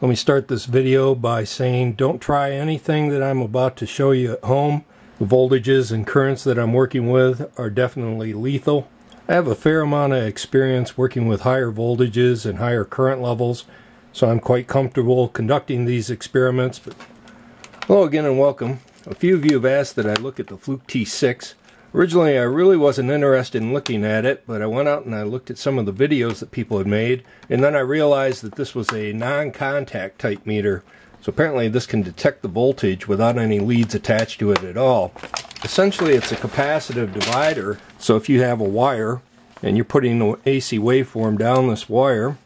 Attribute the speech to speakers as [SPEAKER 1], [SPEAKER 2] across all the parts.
[SPEAKER 1] Let me start this video by saying don't try anything that I'm about to show you at home. The voltages and currents that I'm working with are definitely lethal. I have a fair amount of experience working with higher voltages and higher current levels, so I'm quite comfortable conducting these experiments. But hello again and welcome. A few of you have asked that I look at the Fluke T6. Originally I really wasn't interested in looking at it, but I went out and I looked at some of the videos that people had made, and then I realized that this was a non-contact type meter. So apparently this can detect the voltage without any leads attached to it at all. Essentially it's a capacitive divider, so if you have a wire and you're putting the AC waveform down this wire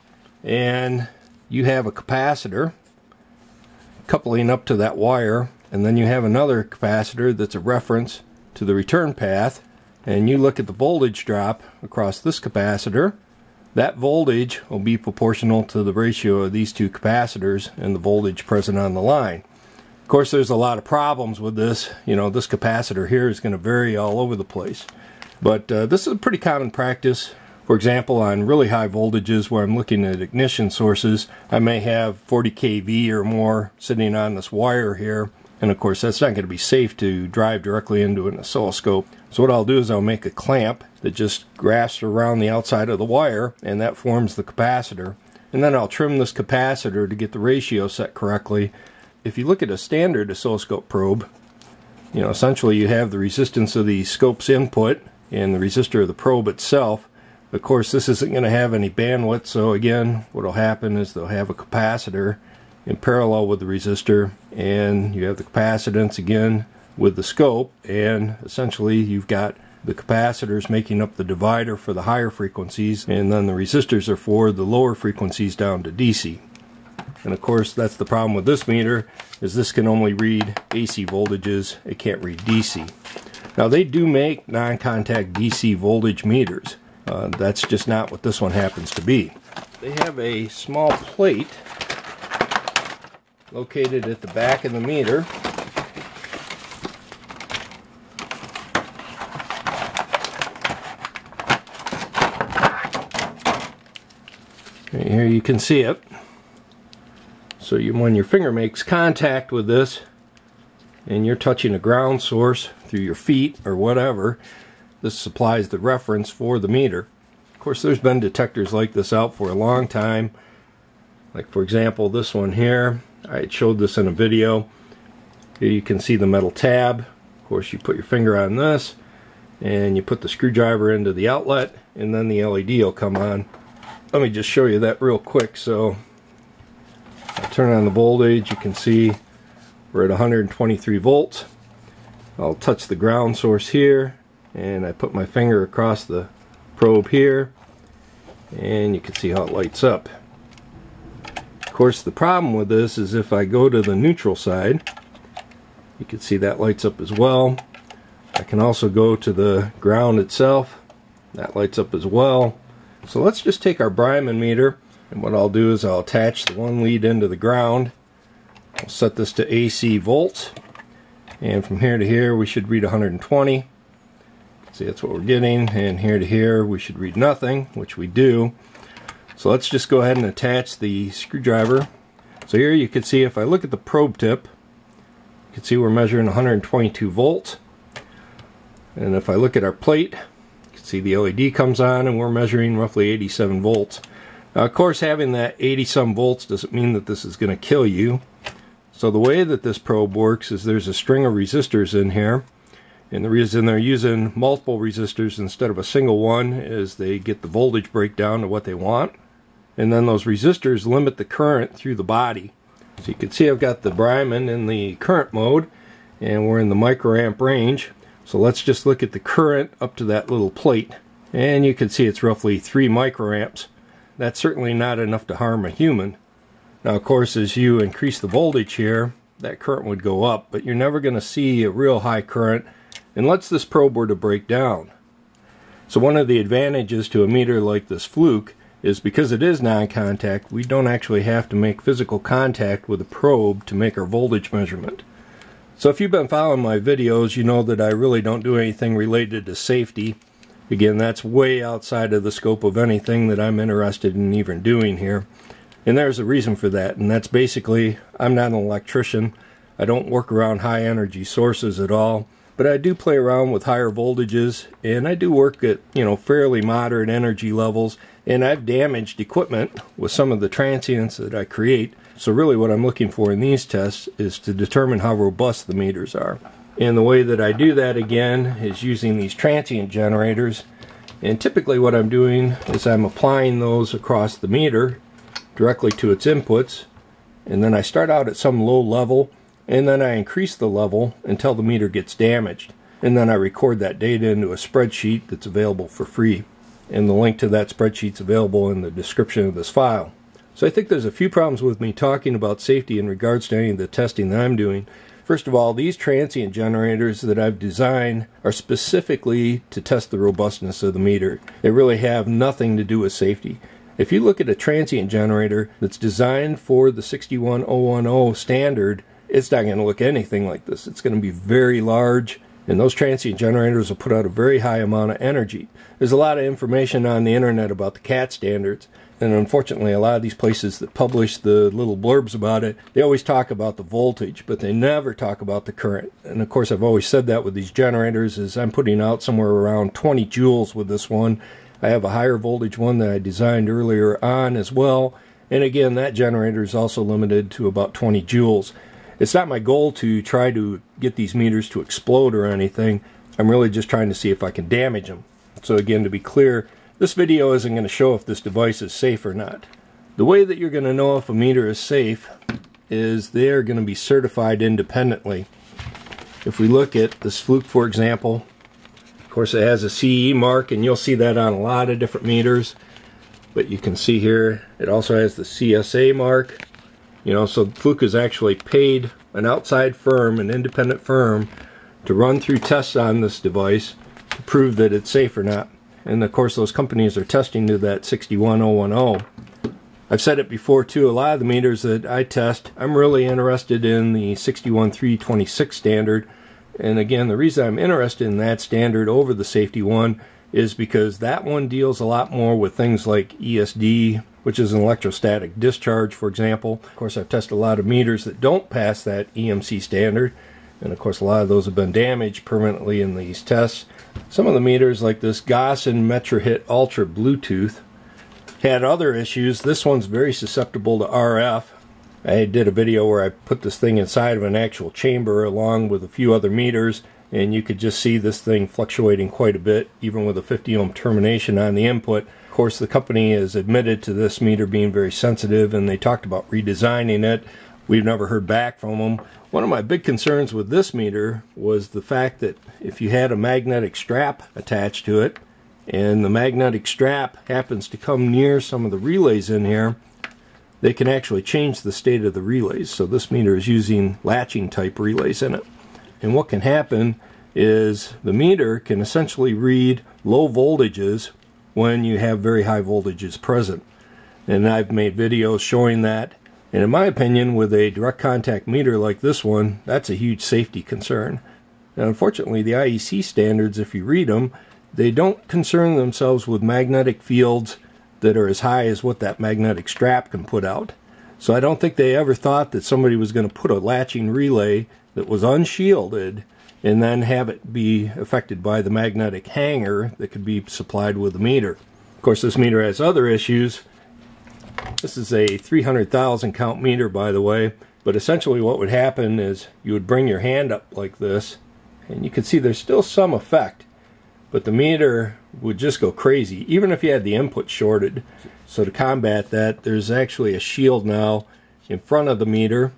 [SPEAKER 1] and you have a capacitor coupling up to that wire, and then you have another capacitor that's a reference to the return path, and you look at the voltage drop across this capacitor, that voltage will be proportional to the ratio of these two capacitors and the voltage present on the line. Of course, there's a lot of problems with this. You know, this capacitor here is going to vary all over the place. But this is a pretty common practice. For example, on really high voltages where I'm looking at ignition sources, I may have 40 kV or more sitting on this wire here. And of course that's not going to be safe to drive directly into an oscilloscope. So what I'll do is I'll make a clamp that just grasps around the outside of the wire, and that forms the capacitor. And then I'll trim this capacitor to get the ratio set correctly. If you look at a standard oscilloscope probe, you know, essentially you have the resistance of the scope's input and the resistor of the probe itself. Of course this isn't going to have any bandwidth, so again what will happen is they'll have a capacitor in parallel with the resistor, and you have the capacitance again with the scope, and essentially you've got the capacitors making up the divider for the higher frequencies, and then the resistors are for the lower frequencies down to DC. And of course that's the problem with this meter, is this can only read AC voltages, it can't read DC. Now they do make non-contact DC voltage meters. That's just not what this one happens to be. They have a small plate located at the back of the meter. Right here you can see it. So when your finger makes contact with this and you're touching a ground source through your feet or whatever, this supplies the reference for the meter. Of course there's been detectors like this out for a long time. Like for example this one here. I showed this in a video. Here you can see the metal tab. Of course you put your finger on this and you put the screwdriver into the outlet, and then the LED will come on. Let me just show you that real quick. So I'll turn on the voltage. You can see we're at 123 volts. I'll touch the ground source here and I put my finger across the probe here, and you can see how it lights up. Of course the problem with this is if I go to the neutral side, you can see that lights up as well. I can also go to the ground itself, that lights up as well. So let's just take our Bryman meter, and what I'll do is I'll attach the one lead into the ground. I'll set this to AC volts, and from here to here we should read 120. See, that's what we're getting, and here to here we should read nothing, which we do. So let's just go ahead and attach the screwdriver. So here you can see, if I look at the probe tip, you can see we're measuring 122 volts. And if I look at our plate, you can see the LED comes on and we're measuring roughly 87 volts. Now of course having that 80-some volts doesn't mean that this is going to kill you. So the way that this probe works is there's a string of resistors in here. And the reason they're using multiple resistors instead of a single one is they get the voltage breakdown to what they want. And then those resistors limit the current through the body. So you can see I've got the Bryman in the current mode, and we're in the microamp range. So let's just look at the current up to that little plate, and you can see it's roughly 3 microamps. That's certainly not enough to harm a human. Now of course as you increase the voltage here, that current would go up, but you're never going to see a real high current unless this probe were to break down. So one of the advantages to a meter like this Fluke is because it is non-contact, we don't actually have to make physical contact with the probe to make our voltage measurement. So if you've been following my videos, you know that I really don't do anything related to safety. Again, that's way outside of the scope of anything that I'm interested in even doing here. And there's a reason for that, and that's basically, I'm not an electrician. I don't work around high energy sources at all, but I do play around with higher voltages, and I do work at, fairly moderate energy levels, and I've damaged equipment with some of the transients that I create. So really what I'm looking for in these tests is to determine how robust the meters are. And the way that I do that, again, is using these transient generators. And typically what I'm doing is I'm applying those across the meter directly to its inputs, and then I start out at some low level, and then I increase the level until the meter gets damaged, and then I record that data into a spreadsheet that's available for free, and the link to that spreadsheet's available in the description of this file. So I think there's a few problems with me talking about safety in regards to any of the testing that I'm doing. First of all, these transient generators that I've designed are specifically to test the robustness of the meter. They really have nothing to do with safety. If you look at a transient generator that's designed for the 61010 standard, it's not going to look anything like this. It's going to be very large, and those transient generators will put out a very high amount of energy. There's a lot of information on the internet about the CAT standards, and unfortunately a lot of these places that publish the little blurbs about it, they always talk about the voltage, but they never talk about the current. And of course I've always said that with these generators, is I'm putting out somewhere around 20 joules with this one. I have a higher voltage one that I designed earlier on as well, and again that generator is also limited to about 20 joules. It's not my goal to try to get these meters to explode or anything. I'm really just trying to see if I can damage them. So again, to be clear, this video isn't going to show if this device is safe or not. The way that you're going to know if a meter is safe is they're going to be certified independently. If we look at this Fluke, for example, of course it has a CE mark, and you'll see that on a lot of different meters. But you can see here it also has the CSA mark. So Fluke has actually paid an outside firm, an independent firm, to run through tests on this device to prove that it's safe or not. And of course those companies are testing to that 61010. I've said it before too, a lot of the meters that I test, I'm really interested in the 61326 standard. And again, the reason I'm interested in that standard over the safety one is because that one deals a lot more with things like ESD, which is an electrostatic discharge, for example. Of course, I've tested a lot of meters that don't pass that EMC standard, and of course a lot of those have been damaged permanently in these tests. Some of the meters, like this Gossen MetroHit Ultra Bluetooth, had other issues. This one's very susceptible to RF. I did a video where I put this thing inside of an actual chamber along with a few other meters, and you could just see this thing fluctuating quite a bit, even with a 50 ohm termination on the input. Of course, the company has admitted to this meter being very sensitive, and they talked about redesigning it. We've never heard back from them. One of my big concerns with this meter was the fact that if you had a magnetic strap attached to it, and the magnetic strap happens to come near some of the relays in here, they can actually change the state of the relays. So this meter is using latching type relays in it. And what can happen is the meter can essentially read low voltages when you have very high voltages present. And I've made videos showing that. And in my opinion, with a direct contact meter like this one, that's a huge safety concern. Now, unfortunately, the IEC standards, if you read them, they don't concern themselves with magnetic fields that are as high as what that magnetic strap can put out. So I don't think they ever thought that somebody was going to put a latching relay that was unshielded and then have it be affected by the magnetic hanger that could be supplied with the meter. Of course, this meter has other issues. This is a 300,000 count meter, by the way, but essentially what would happen is you would bring your hand up like this, and you can see there's still some effect, but the meter would just go crazy, even if you had the input shorted. So to combat that, there's actually a shield now in front of the meter,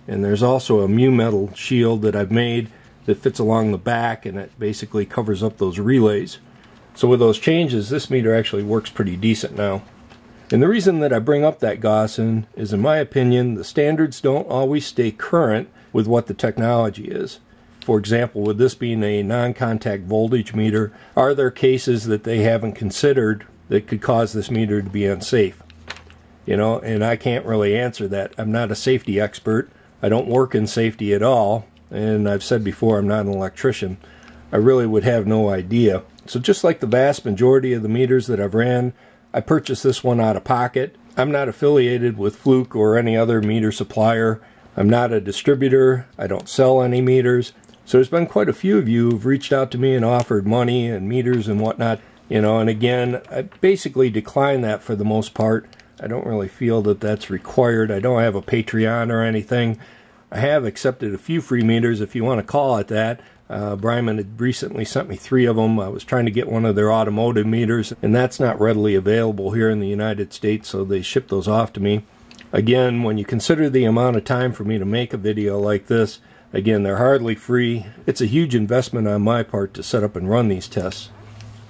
[SPEAKER 1] and there's also a mu metal shield that I've made that fits along the back, and it basically covers up those relays. So with those changes, this meter actually works pretty decent now. And the reason that I bring up that Gossen is, in my opinion, the standards don't always stay current with what the technology is. For example, with this being a non-contact voltage meter, are there cases that they haven't considered that could cause this meter to be unsafe? And I can't really answer that. I'm not a safety expert. I don't work in safety at all, and I've said before, I'm not an electrician. I really would have no idea. So just like the vast majority of the meters that I've ran, I purchased this one out of pocket. I'm not affiliated with Fluke or any other meter supplier. I'm not a distributor. I don't sell any meters. So there's been quite a few of you who've reached out to me and offered money and meters and whatnot. You know, and again, I basically decline that for the most part. I don't really feel that that's required. I don't have a Patreon or anything. I have accepted a few free meters, if you want to call it that. Bryman had recently sent me 3 of them. I was trying to get one of their automotive meters, and that's not readily available here in the United States, so they shipped those off to me. Again, when you consider the amount of time for me to make a video like this, again, they're hardly free. It's a huge investment on my part to set up and run these tests.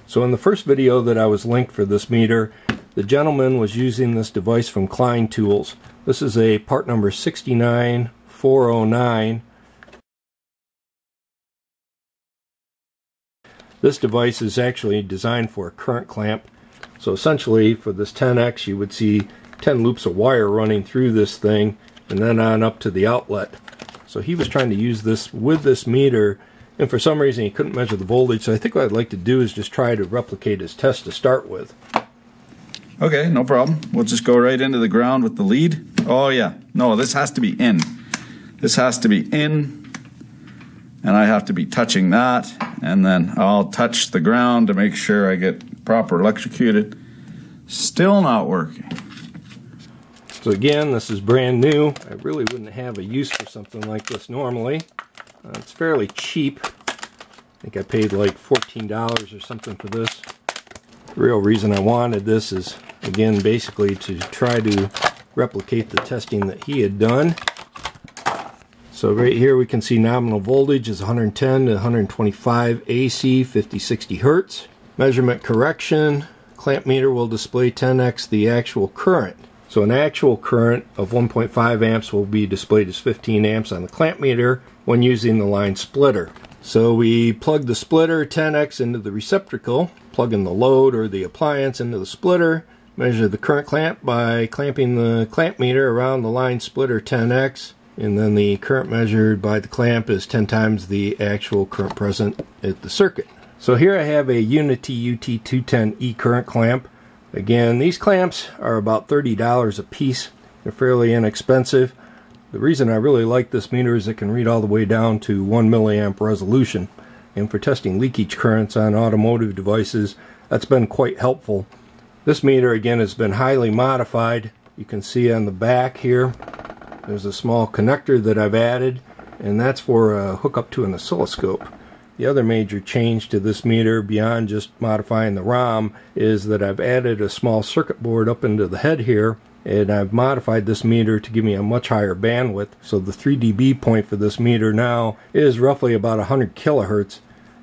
[SPEAKER 1] So in the first video that I was linked for this meter, the gentleman was using this device from Klein Tools. This is a part number 69409. This device is actually designed for a current clamp. So essentially for this 10X you would see 10 loops of wire running through this thing and then on up to the outlet. So he was trying to use this with this meter, and for some reason he couldn't measure the voltage. So I think what I'd like to do is just try to replicate his test to start with.
[SPEAKER 2] Okay, no problem. We'll just go right into the ground with the lead. Oh yeah, no, this has to be in. This has to be in, and I have to be touching that, and then I'll touch the ground to make sure I get proper electrocuted. Still not working.
[SPEAKER 1] So again, this is brand new. I really wouldn't have a use for something like this normally. It's fairly cheap. I think I paid like $14 or something for this. The real reason I wanted this is, again, basically to try to replicate the testing that he had done. So right here we can see nominal voltage is 110 to 125 AC, 50-60 Hertz. Measurement correction, clamp meter will display 10x the actual current. So an actual current of 1.5 amps will be displayed as 15 amps on the clamp meter when using the line splitter. So we plug the splitter 10x into the receptacle, plug in the load or the appliance into the splitter, measure the current clamp by clamping the clamp meter around the line splitter 10x, and then the current measured by the clamp is 10 times the actual current present at the circuit. So here I have a Unity UT210E current clamp. Again, these clamps are about $30 a piece. They're fairly inexpensive. The reason I really like this meter is it can read all the way down to 1 milliamp resolution. And for testing leakage currents on automotive devices, that's been quite helpful. This meter, again, has been highly modified. You can see on the back here, there's a small connector that I've added, and that's for a hookup to an oscilloscope. The other major change to this meter, beyond just modifying the ROM, is that I've added a small circuit board up into the head here, and I've modified this meter to give me a much higher bandwidth. So the 3 dB point for this meter now is roughly about 100 kilohertz,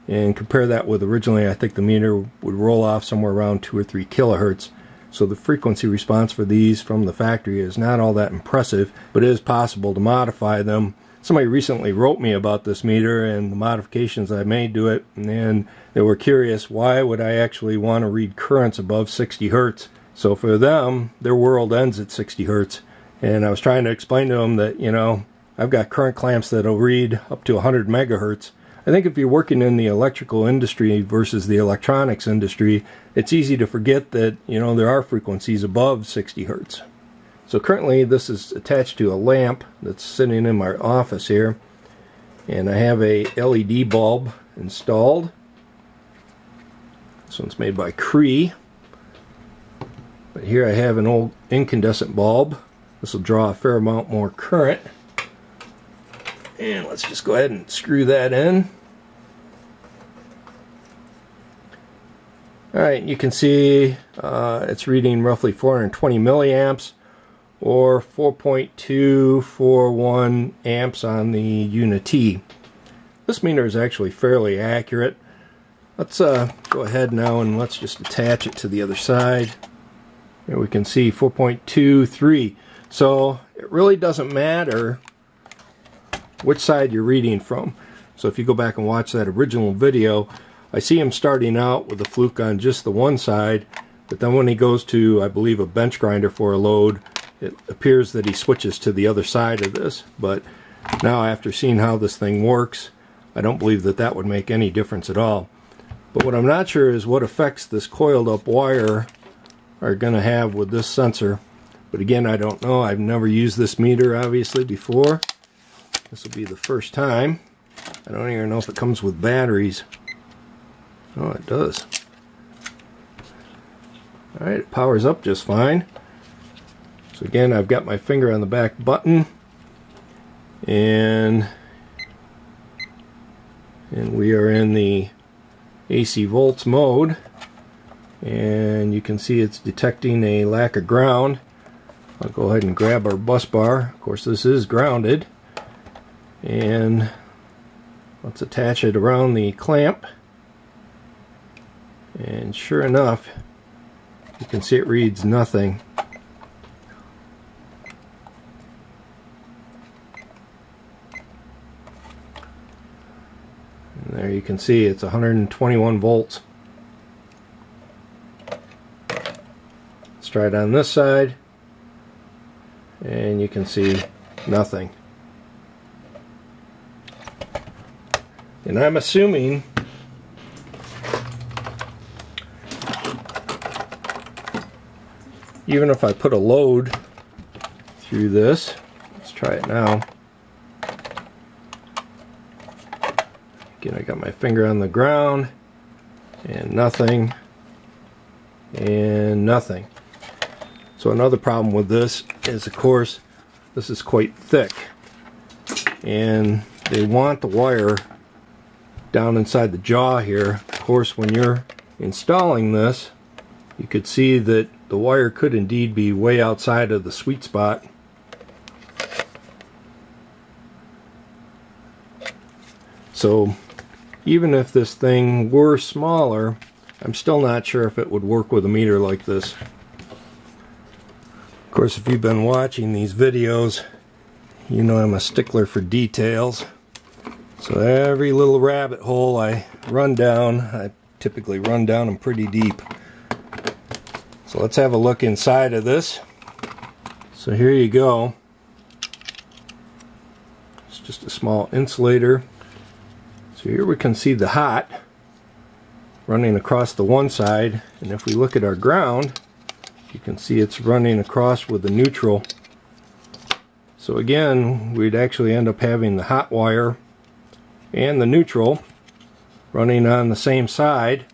[SPEAKER 1] and compare that with originally I think the meter would roll off somewhere around 2 or 3 kilohertz. So the frequency response for these from the factory is not all that impressive, but it is possible to modify them. Somebody recently wrote me about this meter and the modifications I made to it, and they were curious, why would I actually want to read currents above 60 Hertz? So for them, their world ends at 60 Hertz. And I was trying to explain to them that, you know, I've got current clamps that'll read up to 100 megahertz. I think if you're working in the electrical industry versus the electronics industry, it's easy to forget that, you know, there are frequencies above 60 Hertz. So currently this is attached to a lamp that's sitting in my office here, and I have a LED bulb installed. This one's made by Cree. But here I have an old incandescent bulb. This will draw a fair amount more current. And let's just go ahead and screw that in. Alright, you can see it's reading roughly 420 milliamps or 4.241 amps on the Unity. This meter is actually fairly accurate. Let's go ahead now and let's just attach it to the other side. Here we can see 4.23. So it really doesn't matter which side you're reading from. So if you go back and watch that original video, I see him starting out with the Fluke on just the one side, but then when he goes to, I believe, a bench grinder for a load, it appears that he switches to the other side of this. But now, after seeing how this thing works, I don't believe that that would make any difference at all. But what I'm not sure is what effects this coiled up wire are going to have with this sensor. But again, I don't know. I've never used this meter obviously before. This will be the first time. I don't even know if it comes with batteries. Oh, it does. Alright, it powers up just fine. So again, I've got my finger on the back button, and we are in the AC volts mode, and you can see it's detecting a lack of ground. I'll go ahead and grab our bus bar. Of course, this is grounded, and let's attach it around the clamp, and sure enough, you can see it reads nothing. And there you can see it's 121 volts. Let's try it on this side, and you can see nothing. And I'm assuming even if I put a load through this, let's try it now. Again, I got my finger on the ground, and nothing, and nothing. So another problem with this is, of course, this is quite thick, and they want the wire down inside the jaw here. Of course, when you're installing this, you could see that the wire could indeed be way outside of the sweet spot. So even if this thing were smaller, I'm still not sure if it would work with a meter like this. Of course, if you've been watching these videos, you know I'm a stickler for details. So every little rabbit hole I run down, I typically run down them pretty deep. So let's have a look inside of this. So here you go. It's just a small insulator. So here we can see the hot running across the one side, and if we look at our ground, you can see it's running across with the neutral. So again, we'd actually end up having the hot wire and the neutral running on the same side,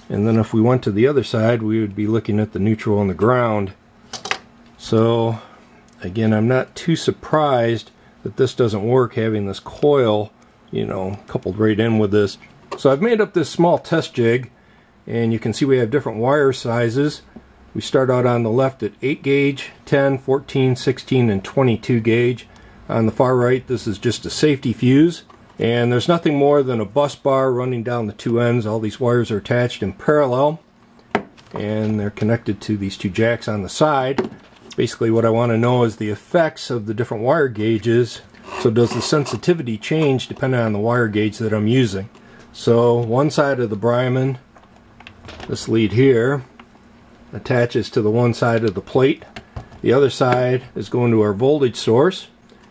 [SPEAKER 1] and then if we went to the other side, we would be looking at the neutral and the ground. So again, I'm not too surprised that this doesn't work, having this coil, you know, coupled right in with this. So I've made up this small test jig, and you can see we have different wire sizes. We start out on the left at 8 gauge, 10, 14, 16, and 22 gauge. On the far right, this is just a safety fuse, and there's nothing more than a bus bar running down the two ends. All these wires are attached in parallel, and they're connected to these two jacks on the side. Basically what I want to know is the effects of the different wire gauges. So does the sensitivity change depending on the wire gauge that I'm using? So one side of the Bryman, this lead here, attaches to the one side of the plate. The other side is going to our voltage source,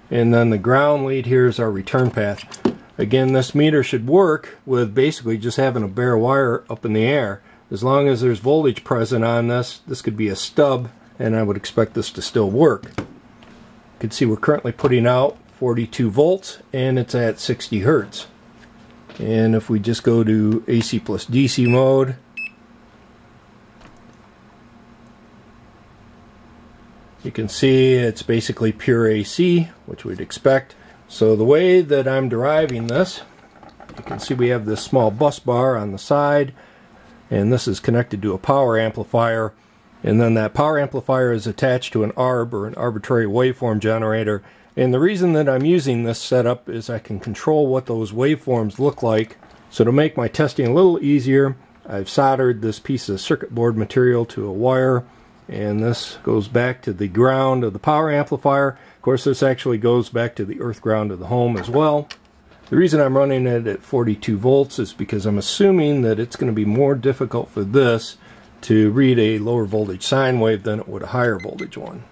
[SPEAKER 1] and then the ground lead here is our return path. Again, this meter should work with basically just having a bare wire up in the air. As long as there's voltage present on this, this could be a stub, and I would expect this to still work. You can see we're currently putting out 42 volts, and it's at 60 hertz. And if we just go to AC plus DC mode, you can see it's basically pure AC, which we'd expect. So the way that I'm deriving this, you can see we have this small bus bar on the side, and this is connected to a power amplifier, and then that power amplifier is attached to an ARB, or an arbitrary waveform generator. And the reason that I'm using this setup is I can control what those waveforms look like. So to make my testing a little easier, I've soldered this piece of circuit board material to a wire, and this goes back to the ground of the power amplifier. Of course, this actually goes back to the earth ground of the home as well. The reason I'm running it at 42 volts is because I'm assuming that it's going to be more difficult for this to read a lower voltage sine wave than it would a higher voltage one.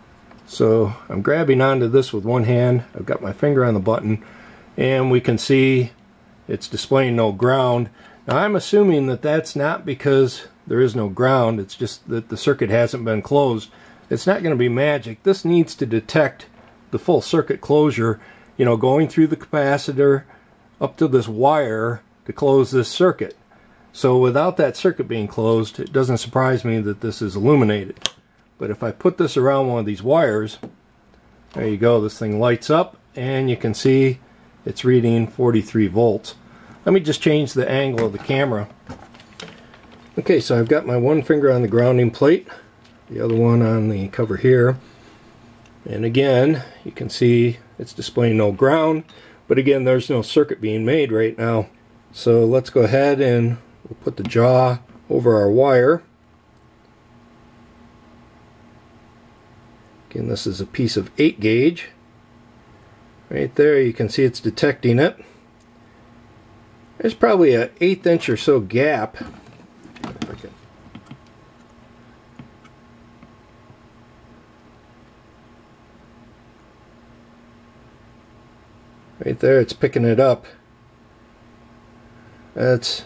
[SPEAKER 1] So I'm grabbing onto this with one hand. I've got my finger on the button, and we can see it's displaying no ground. Now I'm assuming that that's not because there is no ground, it's just that the circuit hasn't been closed. It's not going to be magic. This needs to detect the full circuit closure, you know, going through the capacitor up to this wire to close this circuit. So without that circuit being closed, it doesn't surprise me that this is illuminated. But if I put this around one of these wires, there you go, this thing lights up and you can see it's reading 43 volts. Let me just change the angle of the camera. Okay, so I've got my one finger on the grounding plate, the other one on the cover here. And again, you can see it's displaying no ground, but again, there's no circuit being made right now. So let's go ahead and we'll put the jaw over our wire. Again, this is a piece of 8 gauge. Right there, you can see it's detecting it. There's probably an 1/8 inch or so gap. Right there, it's picking it up. That's,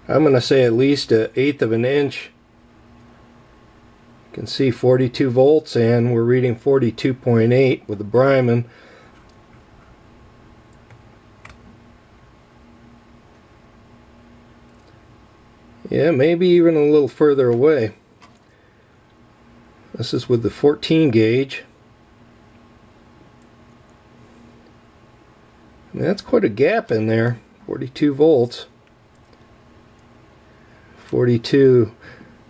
[SPEAKER 1] I'm going to say at least 1/8 of an inch. You can see 42 volts and we're reading 42.8 with the Bryman. Yeah, maybe even a little further away. This is with the 14 gauge. I mean, that's quite a gap in there. 42 volts. 42.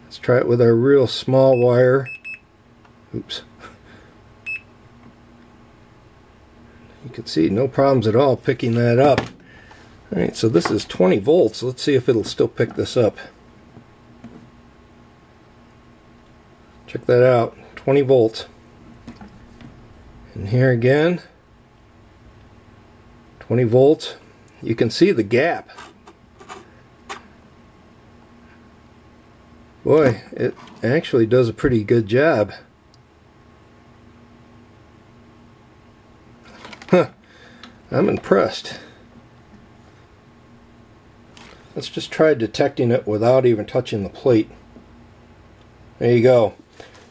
[SPEAKER 1] Let's try it with our real small wire. Oops. You can see no problems at all picking that up. Alright, so this is 20 volts. Let's see if it'll still pick this up. Check that out. 20 volts. And here again, 20 volts. You can see the gap. Boy, it actually does a pretty good job. Huh. I'm impressed. Let's just try detecting it without even touching the plate. There you go.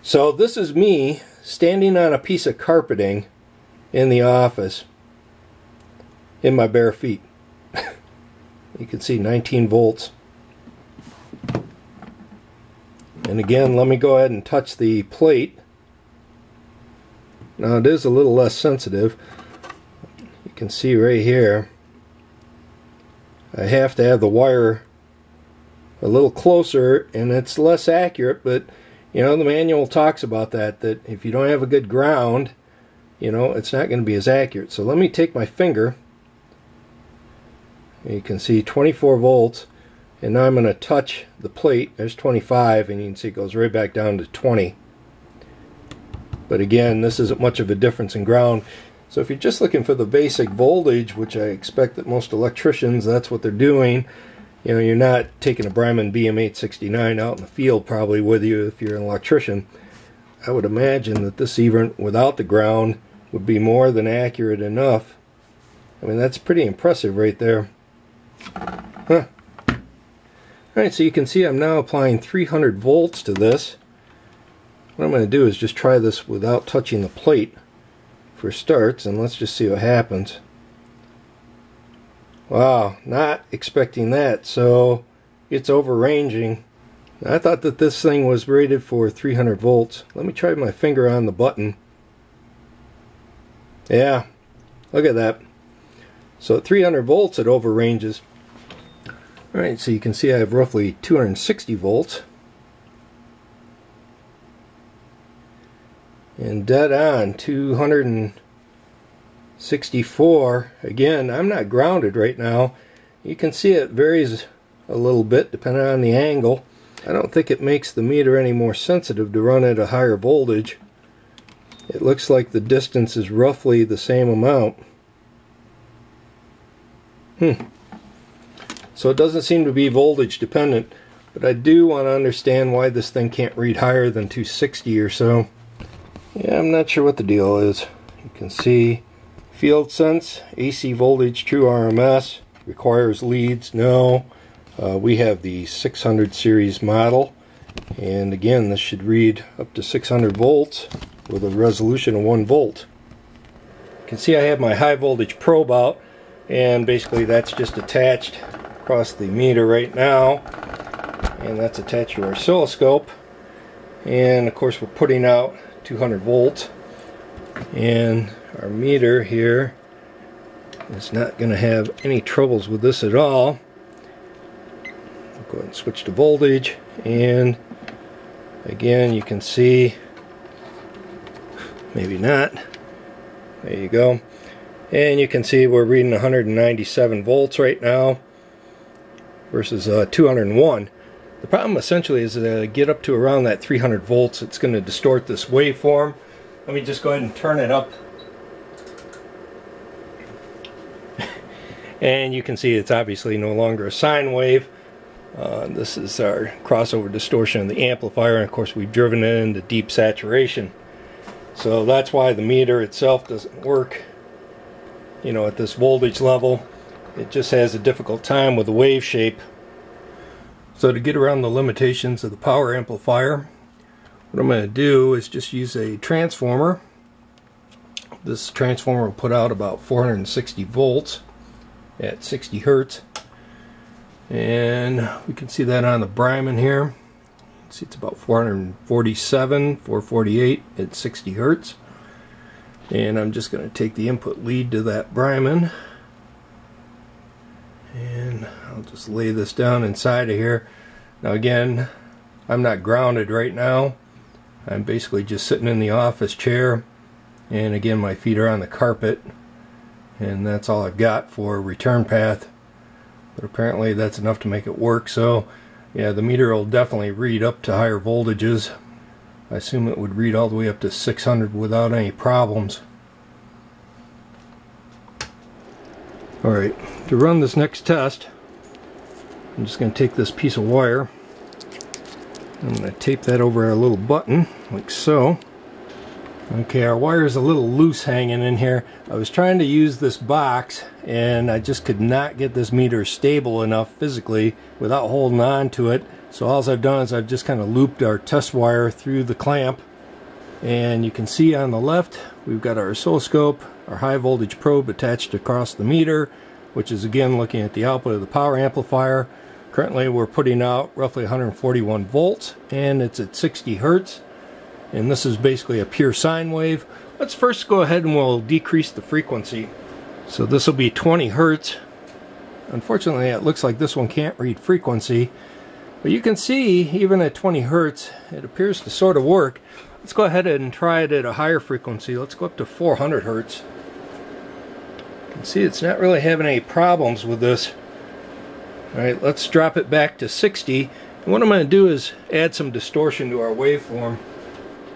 [SPEAKER 1] So this is me standing on a piece of carpeting in the office in my bare feet. You can see 19 volts. And again, let me go ahead and touch the plate. Now it is a little less sensitive. You can see right here I have to have the wire a little closer and it's less accurate, but you know, the manual talks about that if you don't have a good ground, you know, it's not going to be as accurate. So let me take my finger. You can see 24 volts, and now I'm going to touch the plate. There's 25, and you can see it goes right back down to 20. But again, this isn't much of a difference in ground. So if you're just looking for the basic voltage, which I expect that most electricians, that's what they're doing, you know, you're not taking a Bryman BM869 out in the field probably with you if you're an electrician. I would imagine that this, even without the ground, would be more than accurate enough. I mean, that's pretty impressive right there. Huh. Alright, so you can see I'm now applying 300 volts to this. What I'm going to do is just try this without touching the plate for starts, and let's just see what happens. Wow, not expecting that, so it's overranging. I thought that this thing was rated for 300 volts. Let me try my finger on the button. Yeah, look at that. So at 300 volts it overranges. Alright, so you can see I have roughly 260 volts. And dead on, 264. Again, I'm not grounded right now. You can see it varies a little bit depending on the angle. I don't think it makes the meter any more sensitive to run at a higher voltage. It looks like the distance is roughly the same amount. So it doesn't seem to be voltage dependent, but I do want to understand why this thing can't read higher than 260 or so. Yeah, I'm not sure what the deal is. You can see field sense, AC voltage, true RMS, requires leads, no. We have the 600 series model, And again, this should read up to 600 volts with a resolution of 1 volt. You can see I have my high voltage probe out, and basically that's just attached across the meter right now, and that's attached to our oscilloscope. And of course we're putting out 200 volts, and our meter here is not going to have any troubles with this at all. I'll go ahead and switch to voltage, and again you can see, maybe not, there you go, and you can see we're reading 197 volts right now versus 201. The problem essentially is get up to around that 300 volts, it's going to distort this waveform. Let me just go ahead and turn it up. And you can see it's obviously no longer a sine wave. This is our crossover distortion of the amplifier, and of course we've driven it into deep saturation. So that's why the meter itself doesn't work, you know, at this voltage level. It just has a difficult time with the wave shape. So to get around the limitations of the power amplifier, what I'm going to do is just use a transformer. This transformer will put out about 460 volts at 60 hertz, and we can see that on the Bryman here. You can see it's about 447, 448 at 60 hertz. And I'm just going to take the input lead to that Bryman, and I'll just lay this down inside of here. Now again, I'm not grounded right now. I'm basically just sitting in the office chair, and again my feet are on the carpet, and that's all I've got for return path, but apparently that's enough to make it work. So yeah, the meter will definitely read up to higher voltages. I assume it would read all the way up to 600 without any problems. Alright, to run this next test, I'm just going to take this piece of wire, I'm going to tape that over our little button like so. Okay, our wire is a little loose hanging in here. I was trying to use this box, and I just could not get this meter stable enough physically without holding on to it. So all I've done is I've just kind of looped our test wire through the clamp, and you can see on the left we've got our oscilloscope, our high voltage probe attached across the meter, which is again looking at the output of the power amplifier. Currently we're putting out roughly 141 volts, and it's at 60 hertz. And this is basically a pure sine wave. Let's first go ahead and we'll decrease the frequency. So this will be 20 hertz. Unfortunately, it looks like this one can't read frequency, but you can see even at 20 hertz it appears to sort of work. Let's go ahead and try it at a higher frequency. Let's go up to 400 hertz. You can see it's not really having any problems with this. Alright, let's drop it back to 60. And what I'm going to do is add some distortion to our waveform.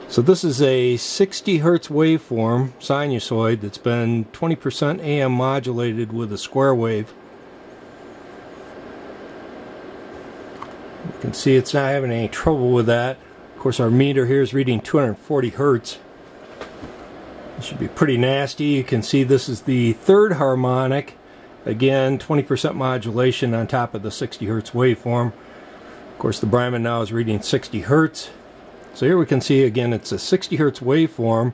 [SPEAKER 1] So this is a 60 hertz waveform, sinusoid, that's been 20% AM modulated with a square wave. You can see it's not having any trouble with that. Of course our meter here is reading 240 hertz. It should be pretty nasty. You can see this is the third harmonic. Again, 20% modulation on top of the 60 hertz waveform. Of course the Bryman now is reading 60 hertz. So here we can see again it's a 60 hertz waveform.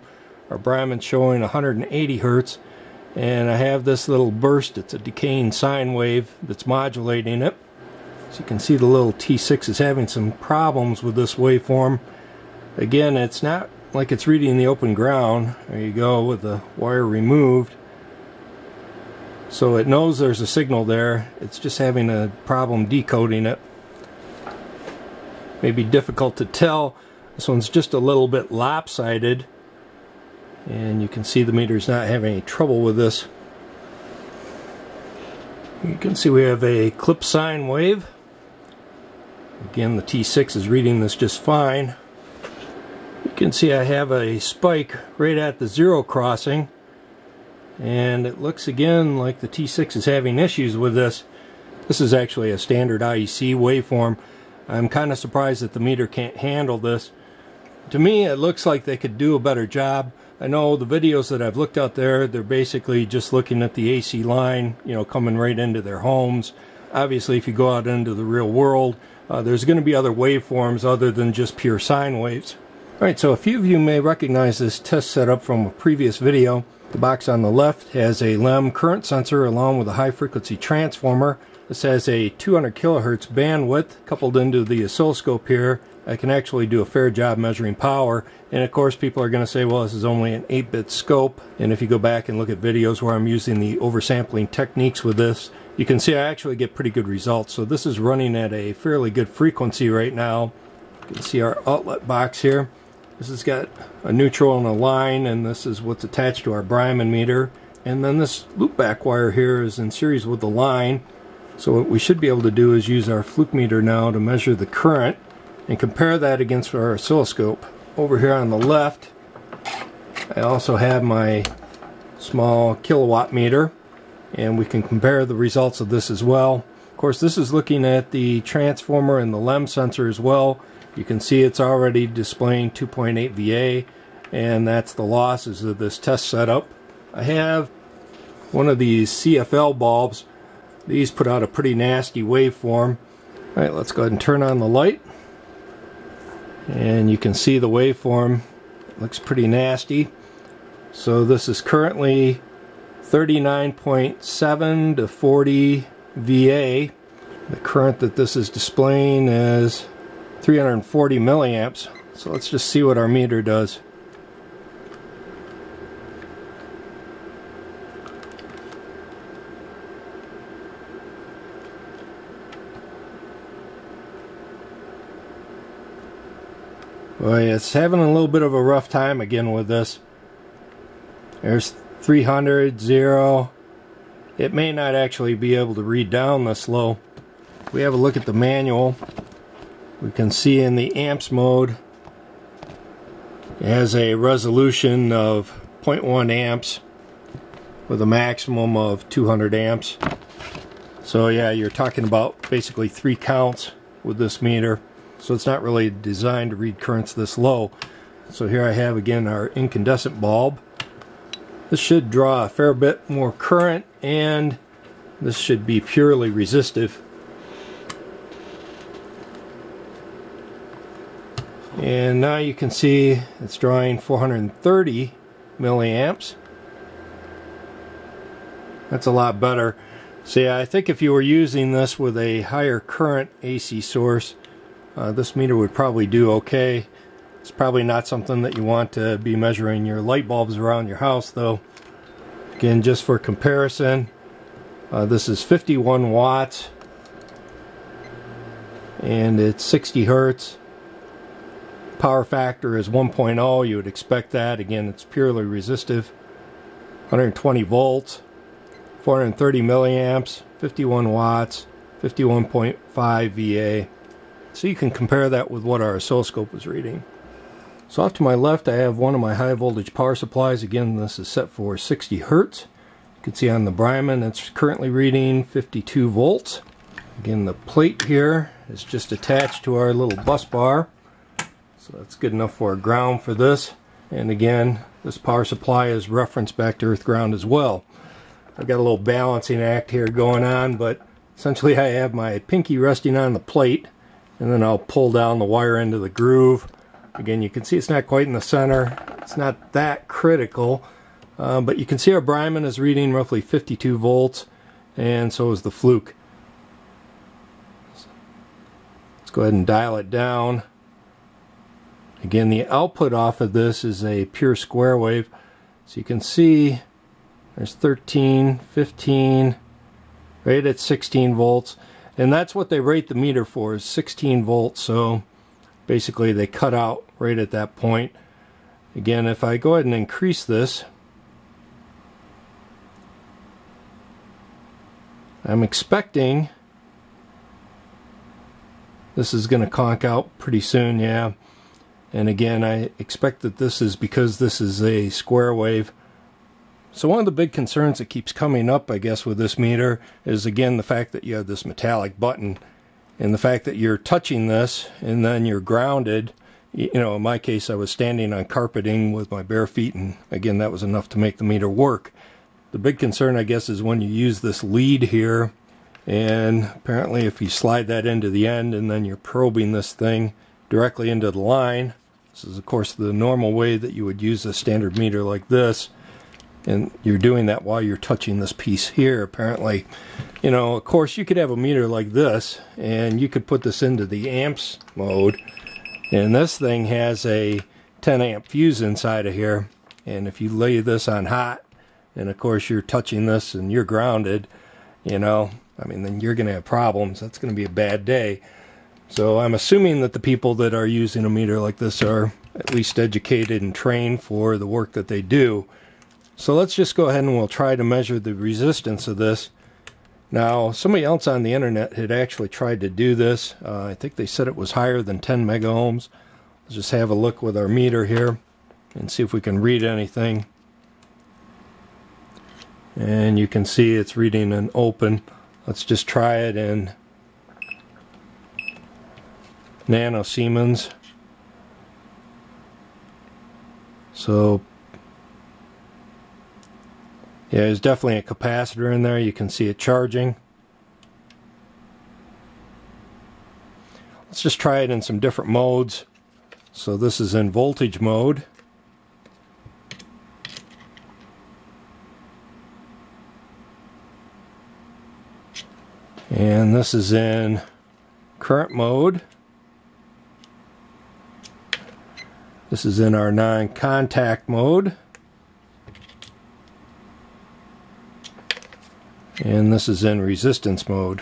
[SPEAKER 1] Our Bryman's showing 180 hertz, and I have this little burst. It's a decaying sine wave that's modulating it. So you can see the little T6 is having some problems with this waveform. Again, it's not like it's reading the open ground. There you go, with the wire removed. So it knows there's a signal there. It's just having a problem decoding it. May be difficult to tell. This one's just a little bit lopsided, and you can see the meter's not having any trouble with this. You can see we have a clip sine wave. Again, the T6 is reading this just fine. You can see I have a spike right at the zero crossing, and it looks again like the T6 is having issues with this. This is actually a standard IEC waveform. I'm kind of surprised that the meter can't handle this. To me, it looks like they could do a better job. I know the videos that I've looked out there, they're basically just looking at the AC line, you know, coming right into their homes. obviously if you go out into the real world, there's going to be other waveforms other than just pure sine waves. Alright, so a few of you may recognize this test setup from a previous video. The box on the left has a LEM current sensor along with a high frequency transformer. This has a 200 kilohertz bandwidth coupled into the oscilloscope here. I can actually do a fair job measuring power, and of course people are going to say, well, this is only an 8-bit scope, and if you go back and look at videos where I'm using the oversampling techniques with this, you can see I actually get pretty good results. So this is running at a fairly good frequency right now. You can see our outlet box here. This has got a neutral and a line, and this is what's attached to our Bryman meter. And then this loopback wire here is in series with the line. So what we should be able to do is use our Fluke meter now to measure the current and compare that against our oscilloscope. Over here on the left, I also have my small kilowatt meter, and we can compare the results of this as well. Of course, this is looking at the transformer and the LEM sensor as well. You can see it's already displaying 2.8 VA, and that's the losses of this test setup. I have one of these CFL bulbs. These put out a pretty nasty waveform. Alright, let's go ahead and turn on the light. And you can see the waveform. It looks pretty nasty. So this is currently 39.7 to 40 VA. The current that this is displaying is 340 milliamps. So let's just see what our meter does. Boy, it's having a little bit of a rough time again with this. There's 300, 0. It may not actually be able to read down this low. If we have a look at the manual, we can see in the amps mode it has a resolution of 0.1 amps with a maximum of 200 amps. So yeah, you're talking about basically 3 counts with this meter. So it's not really designed to read currents this low. So here I have again our incandescent bulb. This should draw a fair bit more current, and this should be purely resistive. And now you can see it's drawing 430 milliamps. That's a lot better. So yeah, I think if you were using this with a higher current AC source, this meter would probably do okay. It's probably not something that you want to be measuring your light bulbs around your house though. Again, just for comparison, this is 51 watts and it's 60 hertz. Power factor is 1.0. You would expect that. Again, it's purely resistive. 120 volts, 430 milliamps, 51 watts, 51.5 VA. So you can compare that with what our oscilloscope was reading. So off to my left I have one of my high voltage power supplies. Again, this is set for 60 hertz. You can see on the Bryman it's currently reading 52 volts. Again, the plate here is just attached to our little bus bar. So that's good enough for a ground for this. And again, this power supply is referenced back to earth ground as well. I've got a little balancing act here going on, but essentially I have my pinky resting on the plate, and then I'll pull down the wire into the groove. Again, you can see it's not quite in the center. It's not that critical, but you can see our Bryman is reading roughly 52 volts, and so is the Fluke. Let's go ahead and dial it down. Again, the output off of this is a pure square wave. So you can see there's 13, 15, right at 16 volts. And that's what they rate the meter for, is 16 volts. So basically they cut out right at that point. Again, if I go ahead and increase this, I'm expecting this is going to conk out pretty soon, yeah. And again, I expect that this is because this is a square wave. So one of the big concerns that keeps coming up, I guess, with this meter is, again, the fact that you have this metallic button, and the fact that you're touching this and then you're grounded. You know, in my case, I was standing on carpeting with my bare feet, and again, that was enough to make the meter work. The big concern, I guess, is when you use this lead here And apparently if you slide that into the end and then you're probing this thing directly into the line, this is of course the normal way that you would use a standard meter like this, and you're doing that while you're touching this piece here apparently. You know, of course you could have a meter like this and you could put this into the amps mode, and this thing has a 10 amp fuse inside of here, and if you lay this on hot and of course you're touching this and you're grounded, you know, I mean, then you're going to have problems. That's going to be a bad day. So I'm assuming that the people that are using a meter like this are at least educated and trained for the work that they do. So let's just go ahead and we'll try to measure the resistance of this. Now, somebody else on the internet had actually tried to do this. I think they said it was higher than 10 mega ohms. Let's just have a look with our meter here and see if we can read anything. And you can see it's reading an open. Let's just try it in nanosiemens. So yeah, there's definitely a capacitor in there. You can see it charging. Let's just try it in some different modes. So this is in voltage mode. And this is in current mode. This is in our non-contact mode. And this is in resistance mode.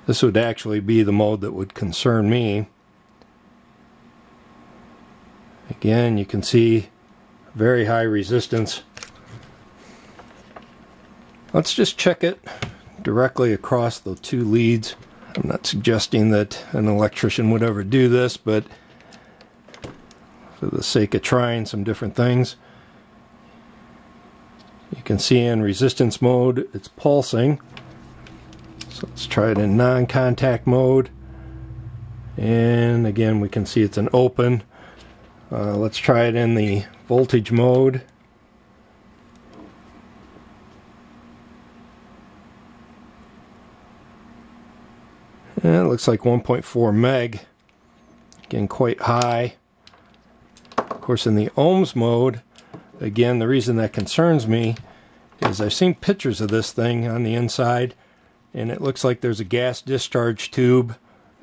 [SPEAKER 1] This would actually be the mode that would concern me. Again, you can see very high resistance. Let's just check it directly across the two leads. I'm not suggesting that an electrician would ever do this, but for the sake of trying some different things, you can see in resistance mode it's pulsing. So let's try it in non-contact mode, and again we can see it's an open. Let's try it in the voltage mode. And it looks like 1.4 meg. Again, quite high. Of course, in the ohms mode, again, the reason that concerns me is I've seen pictures of this thing on the inside, and it looks like there's a gas discharge tube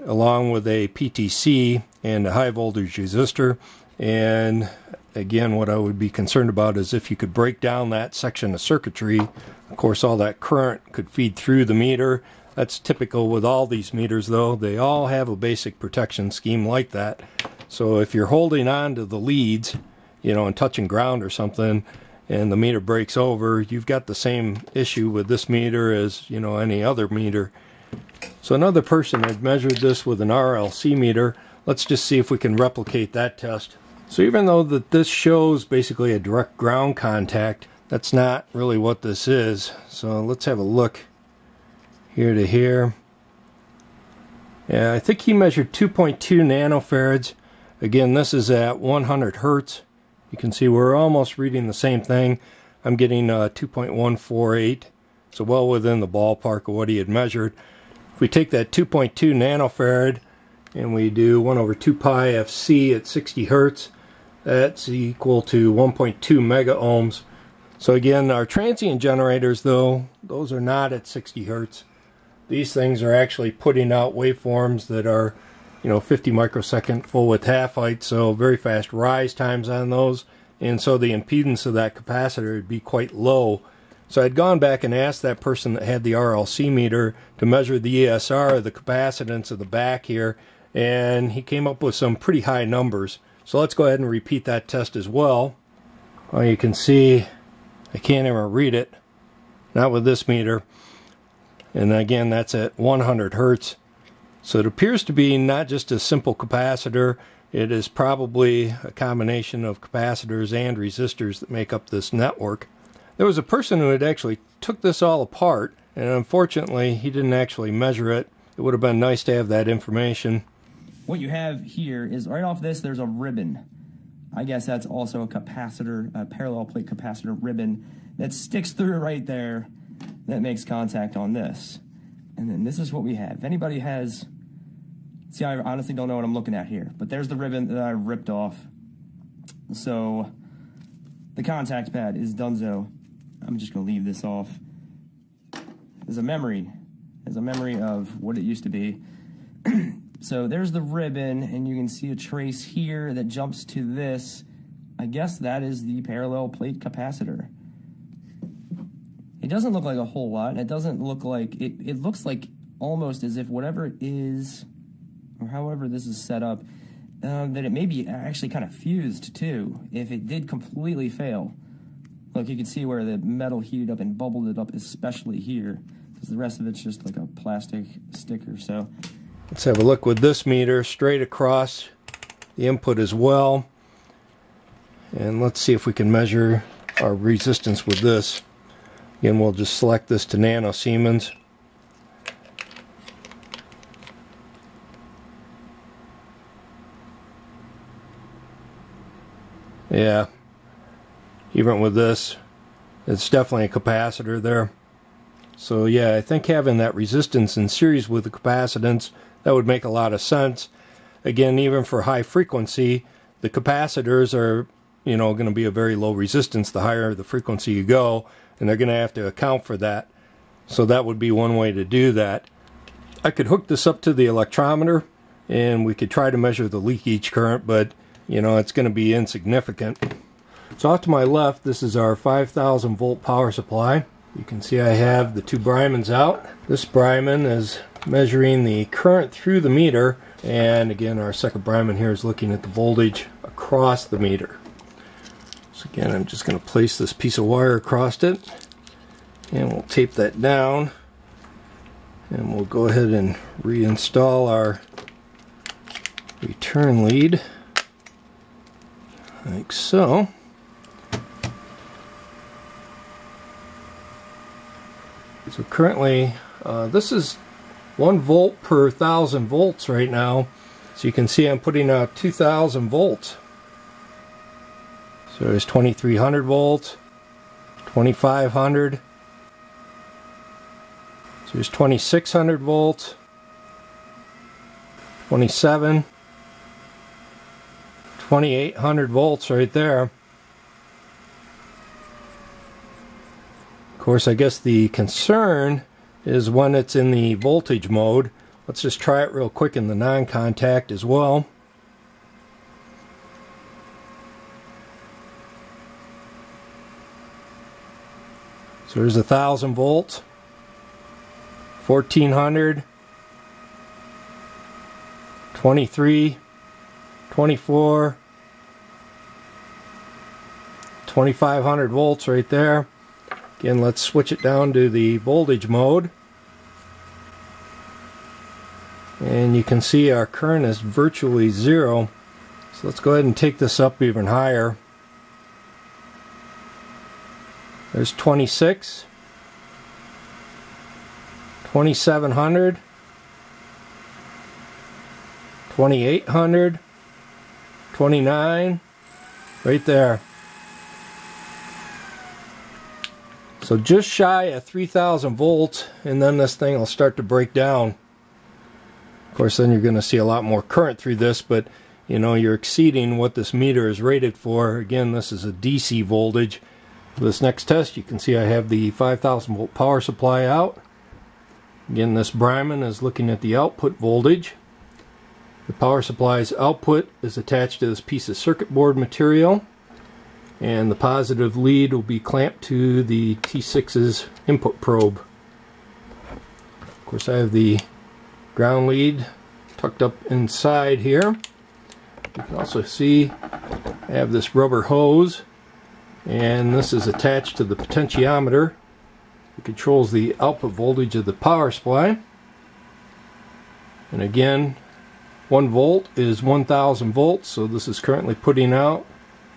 [SPEAKER 1] along with a PTC and a high voltage resistor. And again, what I would be concerned about is if you could break down that section of circuitry. Of course, all that current could feed through the meter. That's typical with all these meters, though. They all have a basic protection scheme like that. So if you're holding on to the leads, you know, and touching ground or something, and the meter breaks over, you've got the same issue with this meter as, you know, any other meter. So another person had measured this with an RLC meter. Let's just see if we can replicate that test. So even though that this shows basically a direct ground contact, that's not really what this is. So let's have a look here to here. Yeah, I think he measured 2.2 nanofarads. Again, this is at 100 hertz. You can see we're almost reading the same thing. I'm getting 2.148, so well within the ballpark of what he had measured. If we take that 2.2 nanofarad and we do 1 over 2 pi FC at 60 hertz, that's equal to 1.2 mega ohms. So again, our transient generators, though, those are not at 60 hertz. These things are actually putting out waveforms that are, you know, 50 microsecond full width half height, so very fast rise times on those, and so the impedance of that capacitor would be quite low. So I'd gone back and asked that person that had the RLC meter to measure the ESR, the capacitance of the back here, and he came up with some pretty high numbers. So let's go ahead and repeat that test as well. Well, you can see I can't even read it, not with this meter. And again, that's at 100 hertz. So it appears to be not just a simple capacitor. It is probably a combination of capacitors and resistors that make up this network. There was a person who had actually took this all apart, and unfortunately he didn't actually measure it. It would have been nice to have that information.
[SPEAKER 3] What you have here is right off this, there's a ribbon. I guess that's also a capacitor, a parallel plate capacitor ribbon that sticks through right there that makes contact on this. And then this is what we have. If anybody has, see, I honestly don't know what I'm looking at here, but there's the ribbon that I ripped off. So the contact pad is donezo. I'm just gonna leave this off. There's a memory of what it used to be. So there's the ribbon, and you can see a trace here that jumps to this. I guess that is the parallel plate capacitor. It doesn't look like a whole lot. It doesn't look like, it looks like almost as if whatever it is, or however this is set up, that it may be actually kind of fused too, if it did completely fail. Look, you can see where the metal heated up and bubbled it up, especially here, because the rest of it's just like a plastic sticker. So
[SPEAKER 1] let's have a look with this meter straight across the input as well. And let's see if we can measure our resistance with this. Again, we'll just select this to nano Siemens. Yeah, even with this, it's definitely a capacitor there. So yeah, I think having that resistance in series with the capacitance, that would make a lot of sense. Again, even for high frequency, the capacitors are, you know, going to be a very low resistance the higher the frequency you go, and they're going to have to account for that. So that would be one way to do that. I could hook this up to the electrometer and we could try to measure the leakage current, but you know, it's going to be insignificant. So off to my left, this is our 5,000 volt power supply. You can see I have the two Brymans out. This Bryman is measuring the current through the meter, and again our second Bryman here is looking at the voltage across the meter. So again, I'm just going to place this piece of wire across it, and we'll tape that down, and we'll go ahead and reinstall our return lead like so. So currently this is 1 volt per 1,000 volts right now, so you can see I'm putting out 2,000 volts. So there's 2,300 volts, 2,500, so there's 2,600 volts, 27, 2,800 volts right there. Of course, I guess the concern is when it's in the voltage mode. Let's just try it real quick in the non-contact as well. So there's 1,000 volts, 1,400, 23, 24, 2,500 volts right there. Again, let's switch it down to the voltage mode. And you can see our current is virtually zero. So let's go ahead and take this up even higher. There's 26, 2,700, 2,800, 29, right there. So just shy of 3,000 volts, and then this thing will start to break down. Of course, then you're going to see a lot more current through this, but you know, you're exceeding what this meter is rated for. Again, this is a DC voltage. For this next test, you can see I have the 5,000 volt power supply out. Again, this Bryman is looking at the output voltage. The power supply's output is attached to this piece of circuit board material, and the positive lead will be clamped to the T6's input probe. Of course, I have the ground lead tucked up inside here. You can also see I have this rubber hose, and this is attached to the potentiometer. It controls the output voltage of the power supply. And again, 1 volt is 1,000 volts, so this is currently putting out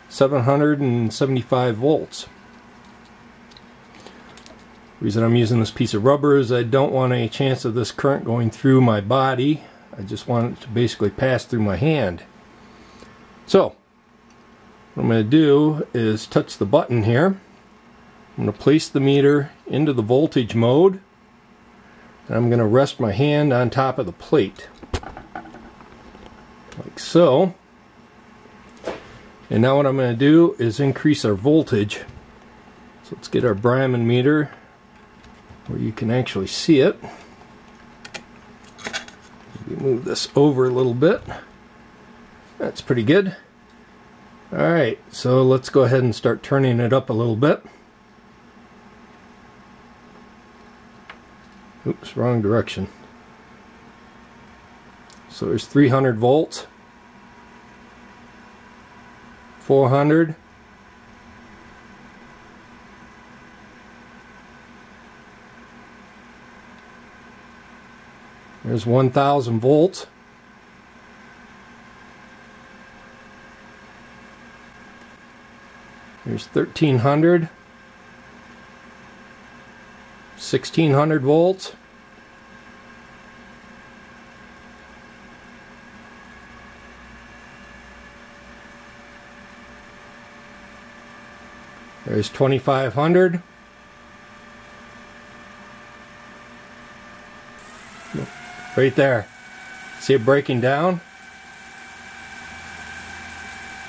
[SPEAKER 1] 775 volts. The reason I'm using this piece of rubber is I don't want any chance of this current going through my body. I just want it to basically pass through my hand. So what I'm going to do is touch the button here. I'm going to place the meter into the voltage mode. I'm going to rest my hand on top of the plate, like so. And now what I'm going to do is increase our voltage. So let's get our Brahman meter where you can actually see it. Maybe move this over a little bit. That's pretty good. Alright, so let's go ahead and start turning it up a little bit. Oops, wrong direction. So there's 300 volts, 400, there's 1000 volts, there's 1300, 1600 volts, there's 2500, right there. See it breaking down?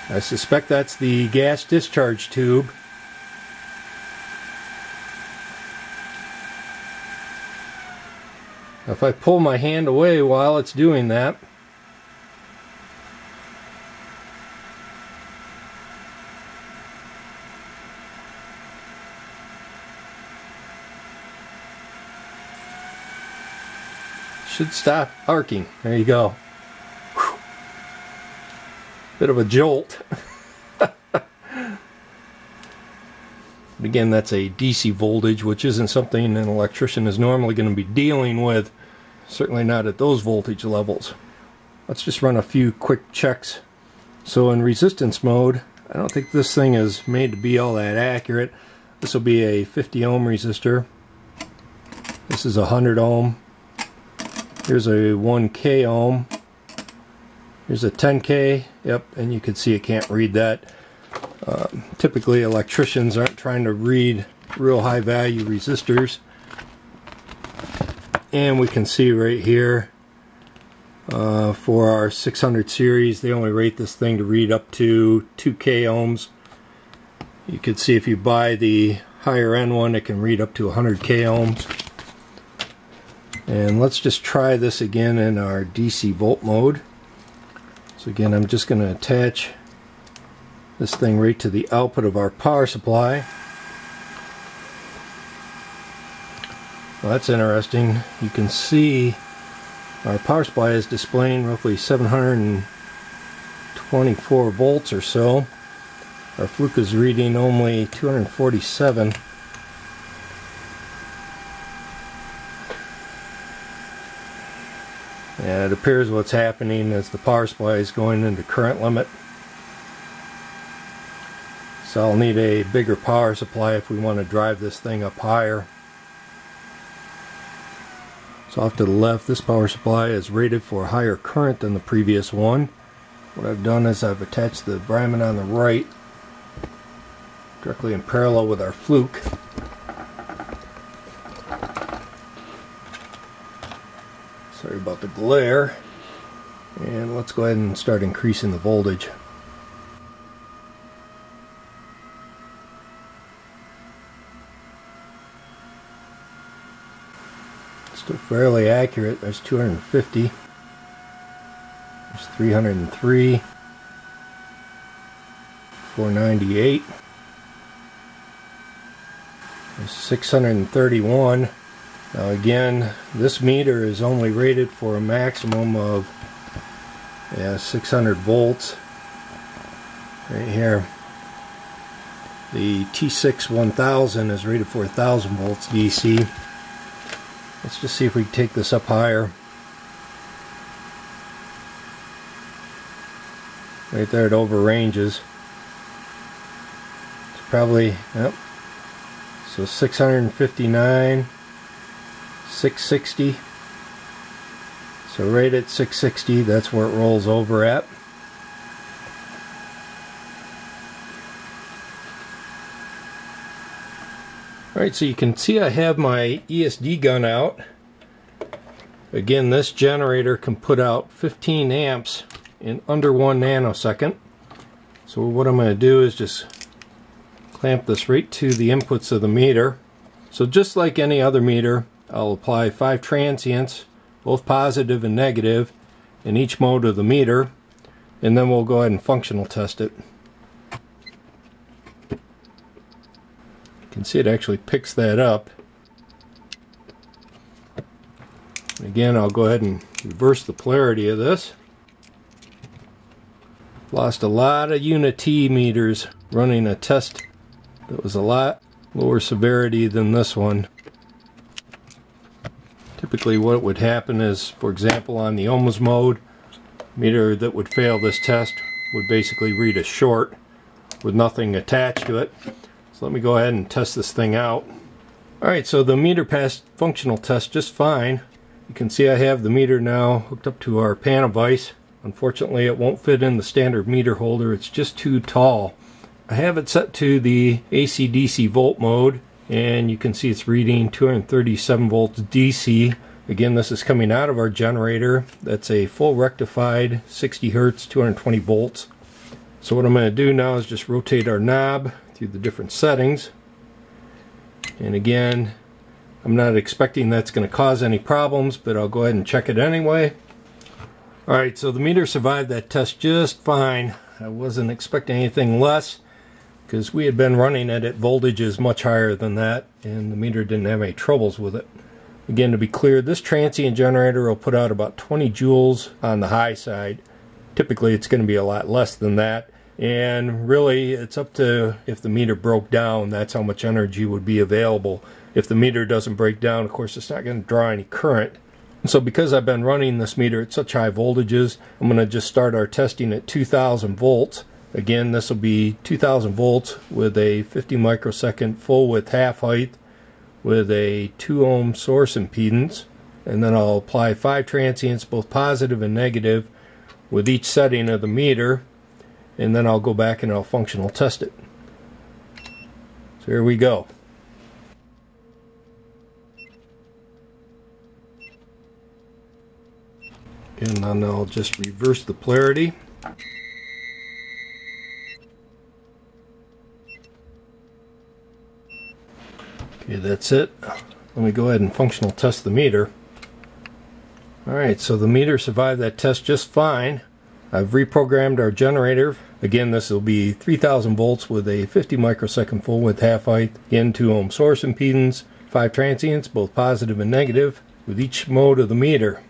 [SPEAKER 1] I suspect that's the gas discharge tube. If I pull my hand away while it's doing that, should stop arcing. There you go. Whew. Bit of a jolt. But again, that's a DC voltage, which isn't something an electrician is normally going to be dealing with. Certainly not at those voltage levels. Let's just run a few quick checks. So in resistance mode, I don't think this thing is made to be all that accurate. This will be a 50 ohm resistor. This is a 100 ohm. Here's a 1K ohm. Here's a 10K. Yep, and you can see it can't read that. Typically electricians aren't trying to read real high value resistors. And we can see right here for our 600 series, they only rate this thing to read up to 2K ohms. You can see if you buy the higher end one, it can read up to 100K ohms. And let's just try this again in our DC volt mode. So again, I'm just going to attach this thing right to the output of our power supply. Well, that's interesting. You can see our power supply is displaying roughly 724 volts or so. Our Fluke is reading only 247. And it appears what's happening is the power supply is going into current limit. So I'll need a bigger power supply if we want to drive this thing up higher. So off to the left, this power supply is rated for higher current than the previous one. What I've done is I've attached the Brahman on the right directly in parallel with our Fluke. Sorry about the glare. And let's go ahead and start increasing the voltage. Still fairly accurate. There's 250. There's 303. 498. There's 631. Now again, this meter is only rated for a maximum of 600 volts. Right here. The T6-1000 is rated for 1000 volts DC. Let's just see if we can take this up higher. Right there it overranges. It's probably, yep. So 659, 660. So right at 660, that's where it rolls over at. Alright, so you can see I have my ESD gun out, Again, this generator can put out 15 amps in under 1 nanosecond. So what I'm going to do is just clamp this right to the inputs of the meter. So just like any other meter, I'll apply 5 transients, both positive and negative, in each mode of the meter, and then we'll go ahead and functional test it. You can see it actually picks that up. Again, I'll go ahead and reverse the polarity of this. Lost a lot of Unity meters running a test that was a lot lower severity than this one. Typically what would happen is, for example, on the ohms mode, meter that would fail this test would basically read a short with nothing attached to it. So let me go ahead and test this thing out. Alright, so the meter passed functional test just fine. You can see I have the meter now hooked up to our pan vise. Unfortunately, it won't fit in the standard meter holder. It's just too tall. I have it set to the AC/DC volt mode, and you can see it's reading 237 volts DC. Again, this is coming out of our generator. That's a full rectified 60 hertz, 220 volts. So what I'm going to do now is just rotate our knob through the different settings. And again, I'm not expecting that's going to cause any problems, but I'll go ahead and check it anyway. Alright, so the meter survived that test just fine. I wasn't expecting anything less, because we had been running it at voltages much higher than that, and the meter didn't have any troubles with it. Again, to be clear, this transient generator will put out about 20 joules on the high side. Typically it's going to be a lot less than that, and really it's up to if the meter broke down, that's how much energy would be available. If the meter doesn't break down, of course, it's not going to draw any current. And so because I've been running this meter at such high voltages, I'm going to just start our testing at 2000 volts. Again, this will be 2000 volts with a 50 microsecond full width half height with a 2 ohm source impedance. And then I'll apply 5 transients, both positive and negative, with each setting of the meter. And then I'll go back and I'll functional test it. So here we go. And then I'll just reverse the polarity. Okay, that's it. Let me go ahead and functional test the meter. Alright, so the meter survived that test just fine. I've reprogrammed our generator. Again, this will be 3000 volts with a 50 microsecond full width half height. Again, 2 ohm source impedance, 5 transients, both positive and negative, with each mode of the meter.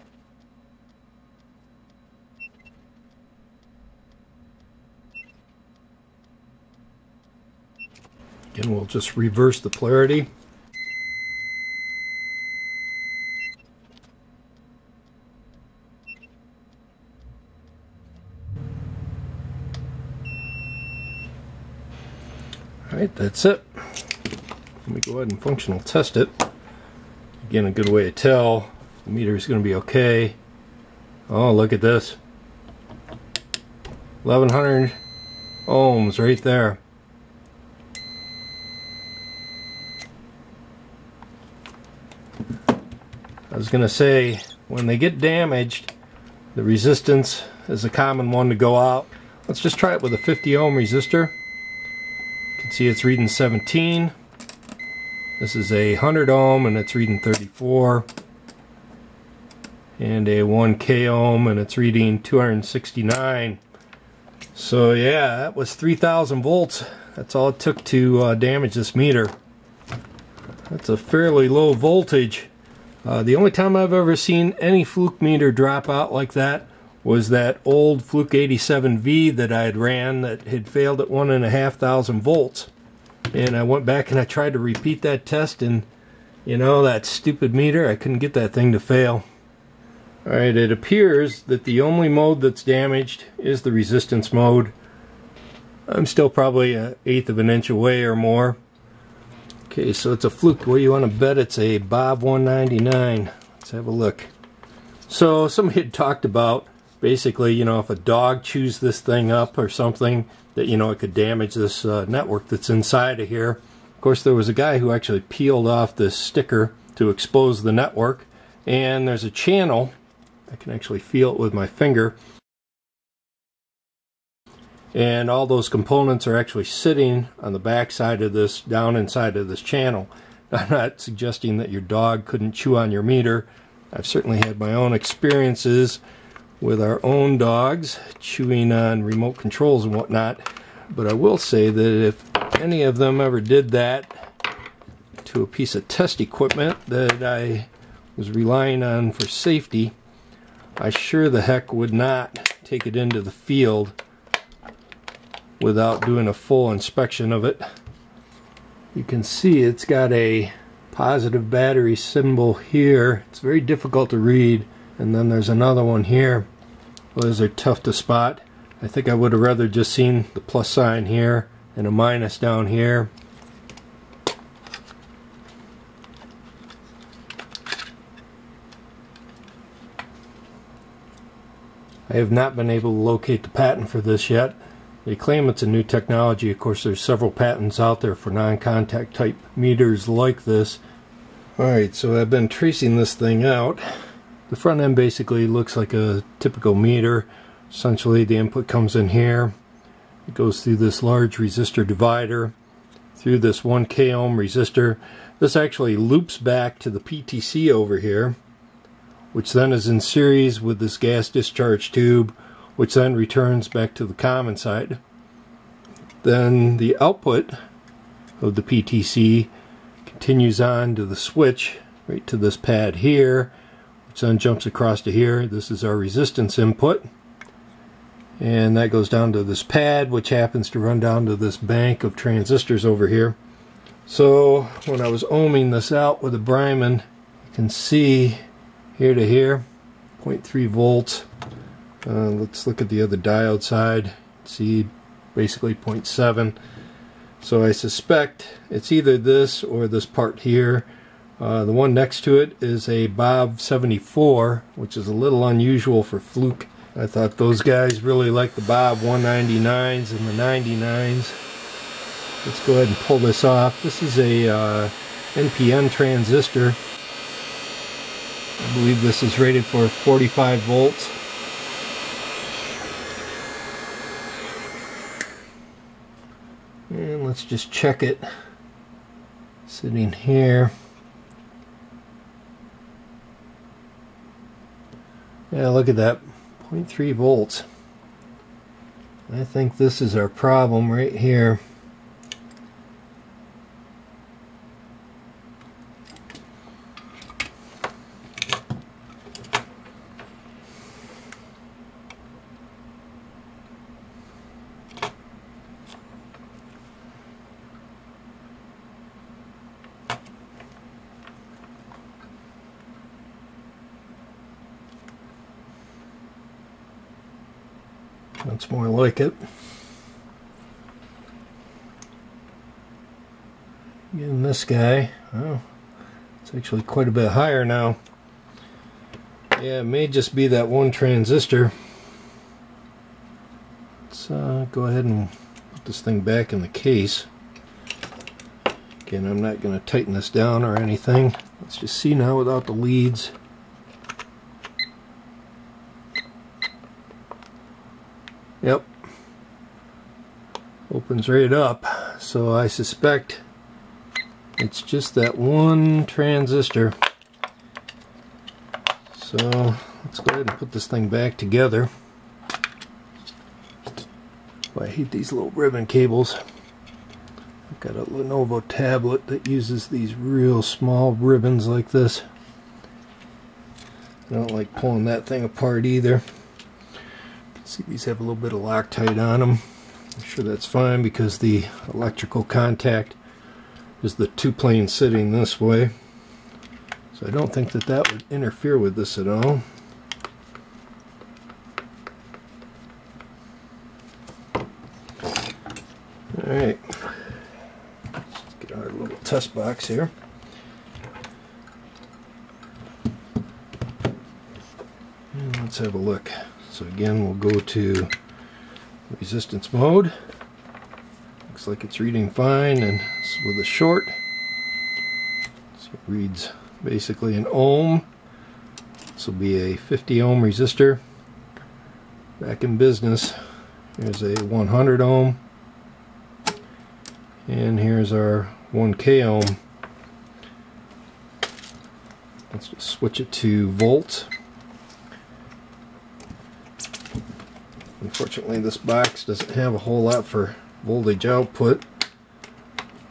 [SPEAKER 1] Again, we'll just reverse the polarity. Alright, that's it. Let me go ahead and functional test it. Again, a good way to tell if the meter is going to be okay. Oh, look at this. 1100 ohms right there. I was going to say, when they get damaged, the resistance is a common one to go out. Let's just try it with a 50 ohm resistor. You can see it's reading 17. This is a 100 ohm and it's reading 34. And a 1K ohm and it's reading 269. So yeah, that was 3000 volts. That's all it took to damage this meter. That's a fairly low voltage. The only time I've ever seen any Fluke meter drop out like that was that old Fluke 87V that I had ran that had failed at 1,500 volts. And I went back and I tried to repeat that test, and you know, that stupid meter, I couldn't get that thing to fail. Alright, it appears that the only mode that's damaged is the resistance mode. I'm still probably 1/8 of an inch away or more. Okay, so it's a Fluke. What do you want to bet? It's a Bob 199. Let's have a look. So somebody had talked about basically, you know, if a dog chews this thing up or something, that, you know, it could damage this network that's inside of here. Of course, there was a guy who actually peeled off this sticker to expose the network, and there's a channel. I can actually feel it with my finger. And all those components are actually sitting on the back side of this, down inside of this channel. I'm not suggesting that your dog couldn't chew on your meter. I've certainly had my own experiences with our own dogs chewing on remote controls and whatnot. But I will say that if any of them ever did that to a piece of test equipment that I was relying on for safety, I sure the heck would not take it into the field without doing a full inspection of it. You can see it's got a positive battery symbol here. It's very difficult to read. And then there's another one here. Well, those are tough to spot. I think I would have rather just seen the plus sign here and a minus down here. I have not been able to locate the patent for this yet. They claim it's a new technology. Of course, there's several patents out there for non-contact type meters like this. Alright, so I've been tracing this thing out. The front end basically looks like a typical meter. Essentially, the input comes in here. It goes through this large resistor divider, through this 1K ohm resistor. This actually loops back to the PTC over here, which then is in series with this gas discharge tube, which then returns back to the common side. Then the output of the PTC continues on to the switch right to this pad here, which then jumps across to here. This is our resistance input, and that goes down to this pad, which happens to run down to this bank of transistors over here. So when I was ohming this out with a Bryman, you can see here to here, 0.3 volts. Let's look at the other diode side. See, basically 0.7. So I suspect it's either this or this part here. The one next to it is a Bob 74, which is a little unusual for Fluke. I thought those guys really like the Bob 199s and the 99s. Let's go ahead and pull this off. This is a NPN transistor. I believe this is rated for 45 volts. And let's just check it. Sitting here. Yeah, look at that. 0.3 volts. I think this is our problem right here. That's more like it. Again, this guy, oh, it's actually quite a bit higher now. Yeah, it may just be that one transistor. Let's go ahead and put this thing back in the case. Again, I'm not going to tighten this down or anything. Let's just see now without the leads. Yep, opens right up, so I suspect it's just that one transistor. So let's go ahead and put this thing back together. I hate these little ribbon cables. I've got a Lenovo tablet that uses these real small ribbons like this. I don't like pulling that thing apart either. See, these have a little bit of Loctite on them. I'm sure that's fine because the electrical contact is the two planes sitting this way. So I don't think that that would interfere with this at all. Alright, let's get our little test box here. And let's have a look. So again, we'll go to resistance mode. Looks like it's reading fine, and with a short. So it reads basically an ohm. This will be a 50 ohm resistor. Back in business. Here's a 100 ohm. And here's our 1K ohm. Let's just switch it to volts. Unfortunately, this box doesn't have a whole lot for voltage output.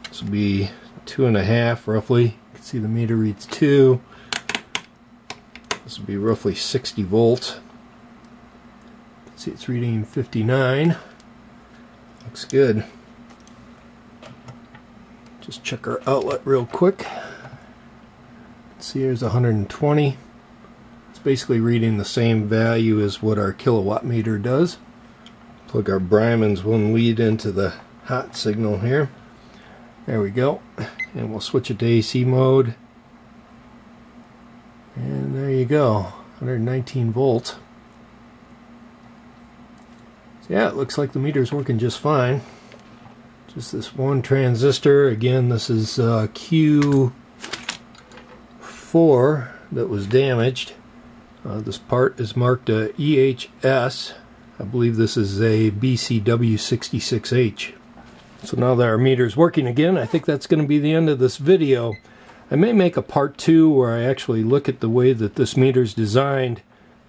[SPEAKER 1] This will be 2.5 roughly. You can see the meter reads 2. This will be roughly 60 volts. Let's see, it's reading 59. Looks good. Just check our outlet real quick. Let's see, here's 120. It's basically reading the same value as what our kilowatt meter does. Plug our Bryman's one lead into the hot signal here. There we go. And we'll switch it to AC mode. And there you go, 119 volts. So yeah, it looks like the meter's working just fine. Just this one transistor. Again, this is Q4 that was damaged. This part is marked EHS. I believe this is a BCW66H. So now that our meter is working again, I think that's going to be the end of this video. I may make a part 2 where I actually look at the way that this meter is designed.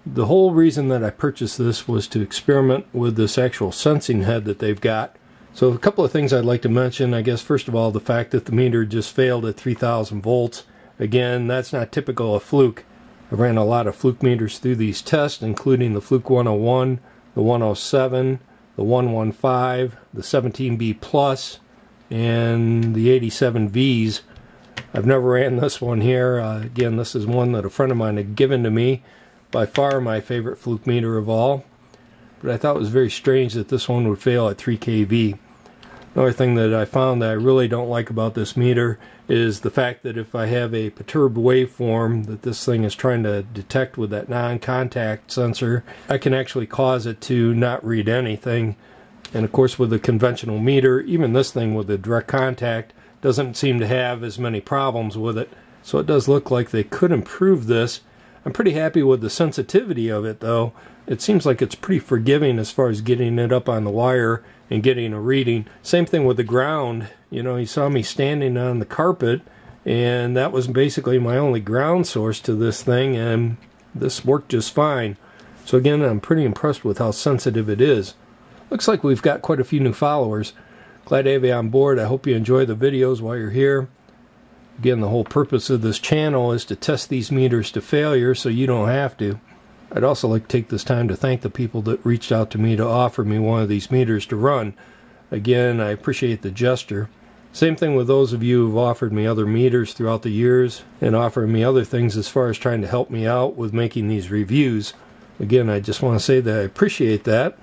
[SPEAKER 1] The whole reason that I purchased this was to experiment with this actual sensing head that they've got. So a couple of things I'd like to mention. I guess first of all, the fact that the meter just failed at 3000 volts. Again, that's not typical of Fluke. I ran a lot of Fluke meters through these tests, including the Fluke 101, the 107, the 115, the 17B Plus, and the 87Vs. I've never ran this one here. Again, this is one that a friend of mine had given to me. By far my favorite Fluke meter of all. But I thought it was very strange that this one would fail at 3 kV. Another thing that I found that I really don't like about this meter is the fact that if I have a perturbed waveform that this thing is trying to detect with that non-contact sensor, I can actually cause it to not read anything. And of course with a conventional meter, even this thing with a direct contact doesn't seem to have as many problems with it. So it does look like they could improve this. I'm pretty happy with the sensitivity of it though. It seems like it's pretty forgiving as far as getting it up on the wire and getting a reading. Same thing with the ground. You know, you saw me standing on the carpet and that was basically my only ground source to this thing, and this worked just fine. So again, I'm pretty impressed with how sensitive it is. Looks like we've got quite a few new followers. Glad to have you on board. I hope you enjoy the videos while you're here. Again, the whole purpose of this channel is to test these meters to failure so you don't have to. I'd also like to take this time to thank the people that reached out to me to offer me one of these meters to run. Again, I appreciate the gesture. Same thing with those of you who've offered me other meters throughout the years and offering me other things as far as trying to help me out with making these reviews. Again, I just want to say that I appreciate that.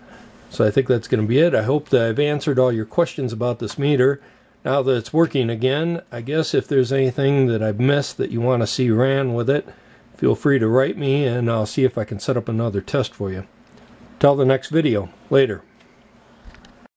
[SPEAKER 1] So I think that's going to be it. I hope that I've answered all your questions about this meter. Now that it's working again, I guess if there's anything that I've missed that you want to see ran with it, feel free to write me and I'll see if I can set up another test for you. Till the next video. Later.